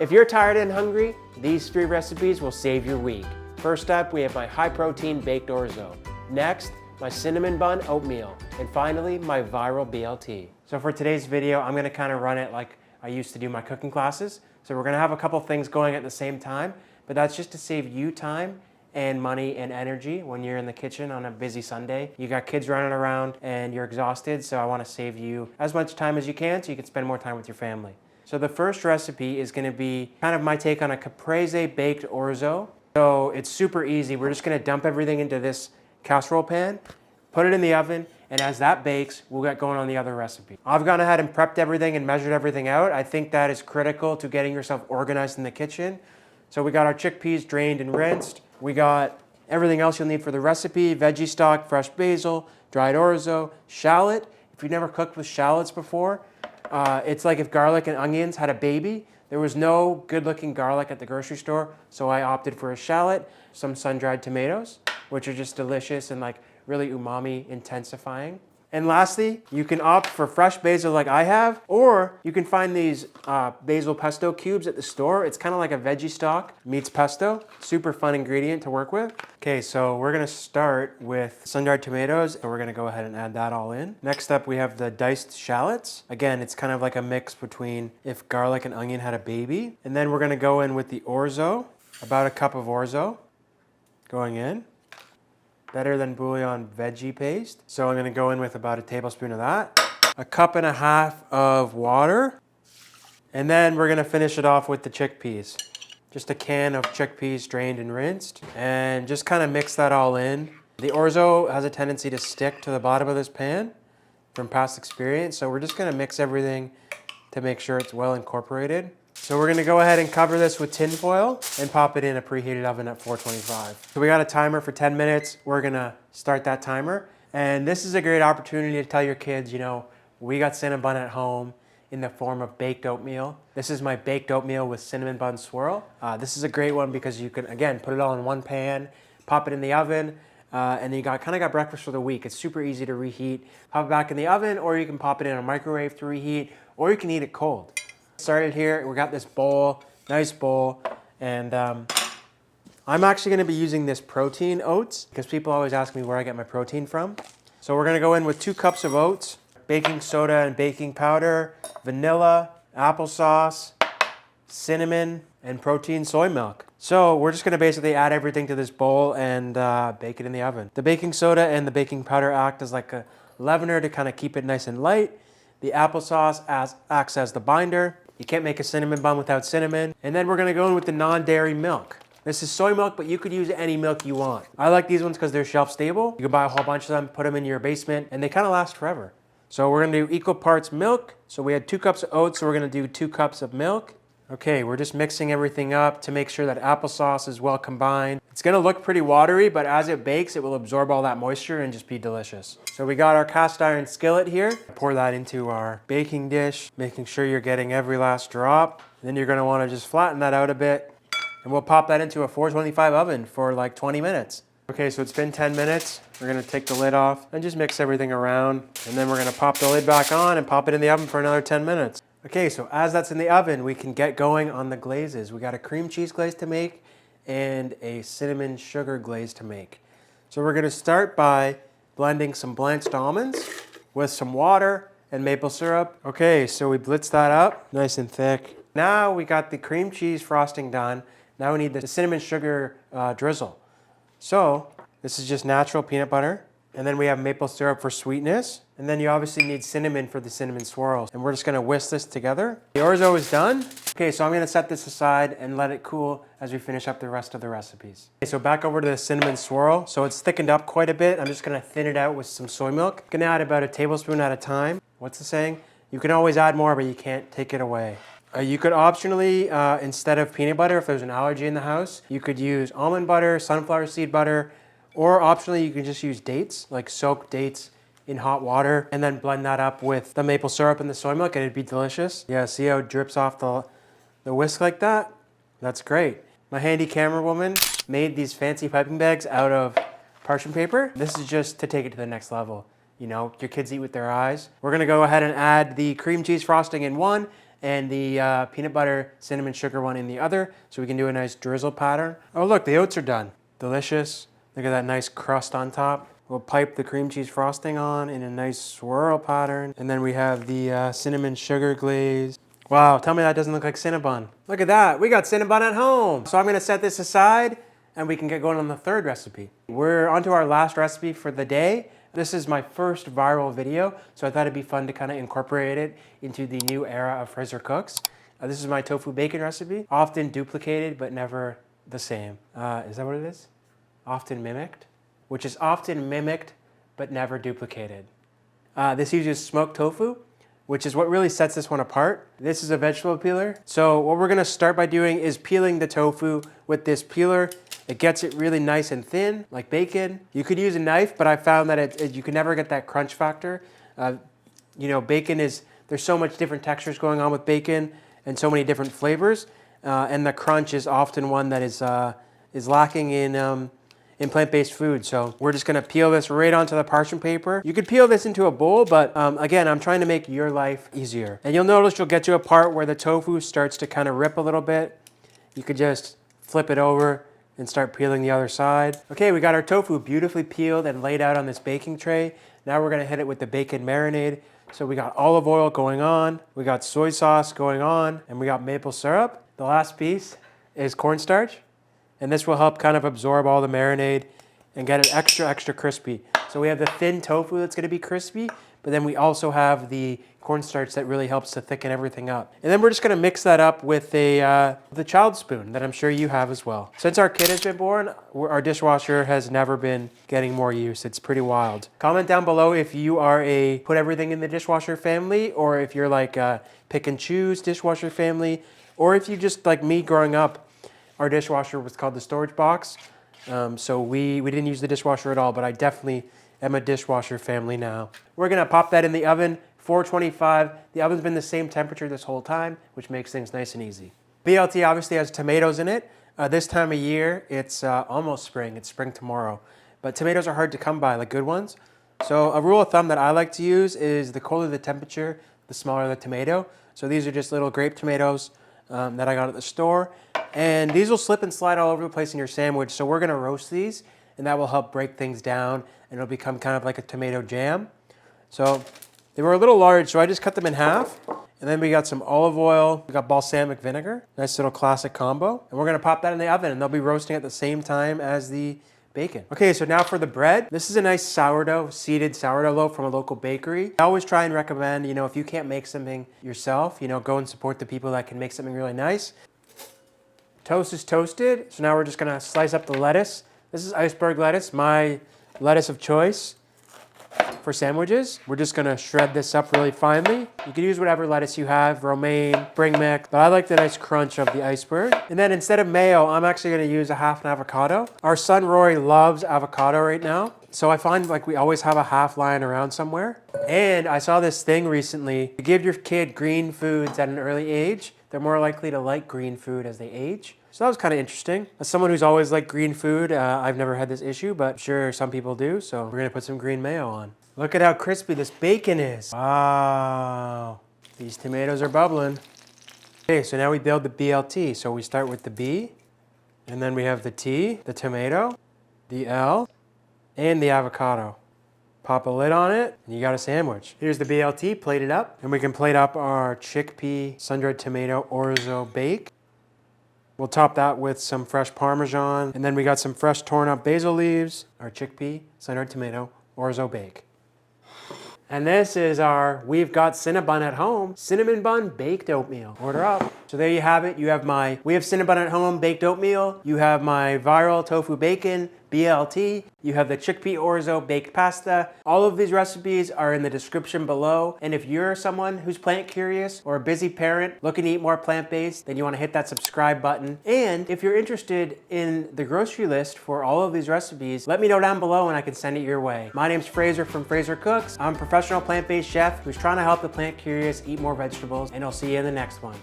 If you're tired and hungry, these 3 recipes will save your week. First up, we have my high-protein baked orzo. Next, my cinnamon bun oatmeal. And finally, my viral BLT. So for today's video, I'm gonna kind of run it like I used to do my cooking classes. So we're gonna have a couple things going at the same time, but that's just to save you time and money and energy when you're in the kitchen on a busy Sunday. You got kids running around and you're exhausted, so I wanna save you as much time as you can so you can spend more time with your family. So the first recipe is gonna be kind of my take on a caprese baked orzo. So it's super easy. We're just gonna dump everything into this casserole pan, put it in the oven, and as that bakes, we'll get going on the other recipe. I've gone ahead and prepped everything and measured everything out. I think that is critical to getting yourself organized in the kitchen. So we got our chickpeas drained and rinsed. We got everything else you'll need for the recipe: veggie stock, fresh basil, dried orzo, shallot. If you've never cooked with shallots before, it's like if garlic and onions had a baby. There was no good looking garlic at the grocery store, so I opted for a shallot, some sun-dried tomatoes, which are just delicious and like really umami intensifying. And lastly, you can opt for fresh basil like I have, or you can find these basil pesto cubes at the store. It's kind of like a veggie stock meets pesto. Super fun ingredient to work with. Okay, so we're gonna start with sun-dried tomatoes, and we're gonna go ahead and add that all in. Next up, we have the diced shallots. Again, it's kind of like a mix between if garlic and onion had a baby. And then we're gonna go in with the orzo, about a cup of orzo going in. Better than bouillon veggie paste. So I'm gonna go in with about a tablespoon of that. A cup and a half of water. And then we're gonna finish it off with the chickpeas. Just a can of chickpeas drained and rinsed. And just kind of mix that all in. The orzo has a tendency to stick to the bottom of this pan from past experience. So we're just gonna mix everything to make sure it's well incorporated. So we're gonna go ahead and cover this with tin foil and pop it in a preheated oven at 425. So we got a timer for 10 minutes. We're gonna start that timer. And this is a great opportunity to tell your kids, you know, we got cinnamon bun at home in the form of baked oatmeal. This is my baked oatmeal with cinnamon bun swirl. This is a great one because you can, again, put it all in one pan, pop it in the oven, and you kind of got breakfast for the week. It's super easy to reheat. Pop it back in the oven, or you can pop it in a microwave to reheat, or you can eat it cold. Started here, we got this bowl, nice bowl, and I'm actually gonna be using this protein oats because people always ask me where I get my protein from. So we're gonna go in with 2 cups of oats, baking soda and baking powder, vanilla, applesauce, cinnamon, and protein soy milk. So we're just gonna basically add everything to this bowl and bake it in the oven. The baking soda and the baking powder act as like a leavener to kind of keep it nice and light. The applesauce acts as the binder. You can't make a cinnamon bun without cinnamon. And then we're gonna go in with the non-dairy milk. This is soy milk, but you could use any milk you want. I like these ones because they're shelf stable. You can buy a whole bunch of them, put them in your basement, and they kind of last forever. So we're gonna do equal parts milk. So we had 2 cups of oats, so we're gonna do 2 cups of milk. Okay, we're just mixing everything up to make sure that applesauce is well combined. It's gonna look pretty watery, but as it bakes, it will absorb all that moisture and just be delicious. So we got our cast iron skillet here. Pour that into our baking dish, making sure you're getting every last drop. Then you're gonna wanna just flatten that out a bit, and we'll pop that into a 425 oven for like 20 minutes. Okay, so it's been 10 minutes. We're gonna take the lid off and just mix everything around. And then we're gonna pop the lid back on and pop it in the oven for another 10 minutes. Okay, so as that's in the oven, we can get going on the glazes. We got a cream cheese glaze to make and a cinnamon sugar glaze to make. So we're gonna start by blending some blanched almonds with some water and maple syrup. Okay, so we blitz that up, nice and thick. Now we got the cream cheese frosting done. Now we need the cinnamon sugar drizzle. So this is just natural peanut butter. And then we have maple syrup for sweetness. And then you obviously need cinnamon for the cinnamon swirls. And we're just gonna whisk this together. The orzo is done. Okay, so I'm gonna set this aside and let it cool as we finish up the rest of the recipes. Okay, so back over to the cinnamon swirl. So it's thickened up quite a bit. I'm just gonna thin it out with some soy milk. I'm gonna add about a tablespoon at a time. What's the saying? You can always add more, but you can't take it away. You could optionally, instead of peanut butter, if there's an allergy in the house, you could use almond butter, sunflower seed butter, or optionally you can just use dates, like soak dates in hot water and then blend that up with the maple syrup and the soy milk and it'd be delicious. Yeah, see how it drips off the whisk like that? That's great. My handy camera woman made these fancy piping bags out of parchment paper. This is just to take it to the next level. You know, your kids eat with their eyes. We're gonna go ahead and add the cream cheese frosting in one and the peanut butter cinnamon sugar one in the other, so we can do a nice drizzle pattern. Oh look, the oats are done. Delicious. Look at that nice crust on top. We'll pipe the cream cheese frosting on in a nice swirl pattern. And then we have the cinnamon sugar glaze. Wow, tell me that doesn't look like Cinnabon. Look at that, we got Cinnabon at home. So I'm gonna set this aside and we can get going on the third recipe. We're onto our last recipe for the day. This is my first viral video, so I thought it'd be fun to kind of incorporate it into the new era of Fraser Cooks. This is my tofu bacon recipe, often duplicated but never the same. Is that what it is? Often mimicked, which is often mimicked but never duplicated. This uses smoked tofu, which is what really sets this one apart. This is a vegetable peeler. So what we're gonna start by doing is peeling the tofu with this peeler. It gets it really nice and thin, like bacon. You could use a knife, but I found that you can never get that crunch factor. You know, bacon is, there's so much different textures going on with bacon and so many different flavors. And the crunch is often one that is lacking in plant-based food. So we're just gonna peel this right onto the parchment paper. You could peel this into a bowl, but again, I'm trying to make your life easier. And you'll notice you'll get to a part where the tofu starts to kind of rip a little bit. You could just flip it over and start peeling the other side. Okay, we got our tofu beautifully peeled and laid out on this baking tray. Now we're gonna hit it with the bacon marinade. So we got olive oil going on, we got soy sauce going on, and we got maple syrup. The last piece is cornstarch, and this will help kind of absorb all the marinade and get it extra crispy. So we have the thin tofu that's gonna be crispy, but then we also have the cornstarch that really helps to thicken everything up. And then we're just gonna mix that up with the child spoon that I'm sure you have as well. Since our kid has been born, our dishwasher has never been getting more use. It's pretty wild. Comment down below if you are a put everything in the dishwasher family, or if you're like a pick and choose dishwasher family, or if you just like me growing up, our dishwasher was called the storage box. So we didn't use the dishwasher at all, but I definitely am a dishwasher family now. We're gonna pop that in the oven, 425. The oven's been the same temperature this whole time, which makes things nice and easy. BLT obviously has tomatoes in it. This time of year, it's almost spring. It's spring tomorrow. But tomatoes are hard to come by, like good ones. So a rule of thumb that I like to use is the colder the temperature, the smaller the tomato. So these are just little grape tomatoes that I got at the store. And these will slip and slide all over the place in your sandwich. So we're gonna roast these, and that will help break things down, and it'll become kind of like a tomato jam. So they were a little large, so I just cut them in half. And then we got some olive oil, we got balsamic vinegar, nice little classic combo. And we're gonna pop that in the oven, and they'll be roasting at the same time as the bacon. Okay, so now for the bread. This is a nice sourdough, seeded sourdough loaf from a local bakery. I always try and recommend, you know, if you can't make something yourself, you know, go and support the people that can make something really nice. Toast is toasted, so now we're just gonna slice up the lettuce. This is iceberg lettuce, my lettuce of choice for sandwiches. We're just gonna shred this up really finely. You can use whatever lettuce you have, romaine, spring mix, but I like the nice crunch of the iceberg. And then instead of mayo, I'm actually gonna use a half an avocado. Our son Rory loves avocado right now, so I find like we always have a half lying around somewhere. And I saw this thing recently, to give your kid green foods at an early age, they're more likely to like green food as they age. So that was kind of interesting. As someone who's always liked green food, I've never had this issue, but I'm sure some people do. So we're gonna put some green mayo on. Look at how crispy this bacon is. Wow. These tomatoes are bubbling. Okay, so now we build the BLT. So we start with the B, and then we have the T, the tomato, the L, and the avocado. Pop a lid on it, and you got a sandwich. Here's the BLT plated up, and we can plate up our chickpea sun-dried tomato orzo bake. We'll top that with some fresh Parmesan, and then we got some fresh torn up basil leaves, our chickpea sun-dried tomato orzo bake. And this is our We've Got Cinnabon at Home cinnamon bun baked oatmeal. Order up. So there you have it. You have my We Have Cinnabon at Home baked oatmeal. You have my viral tofu bacon BLT. You have the chickpea orzo baked pasta. All of these recipes are in the description below. And if you're someone who's plant curious or a busy parent looking to eat more plant-based, then you want to hit that subscribe button. And if you're interested in the grocery list for all of these recipes, let me know down below and I can send it your way. My name's Fraser from Fraser Cooks. I'm a professional plant-based chef who's trying to help the plant curious eat more vegetables, and I'll see you in the next one.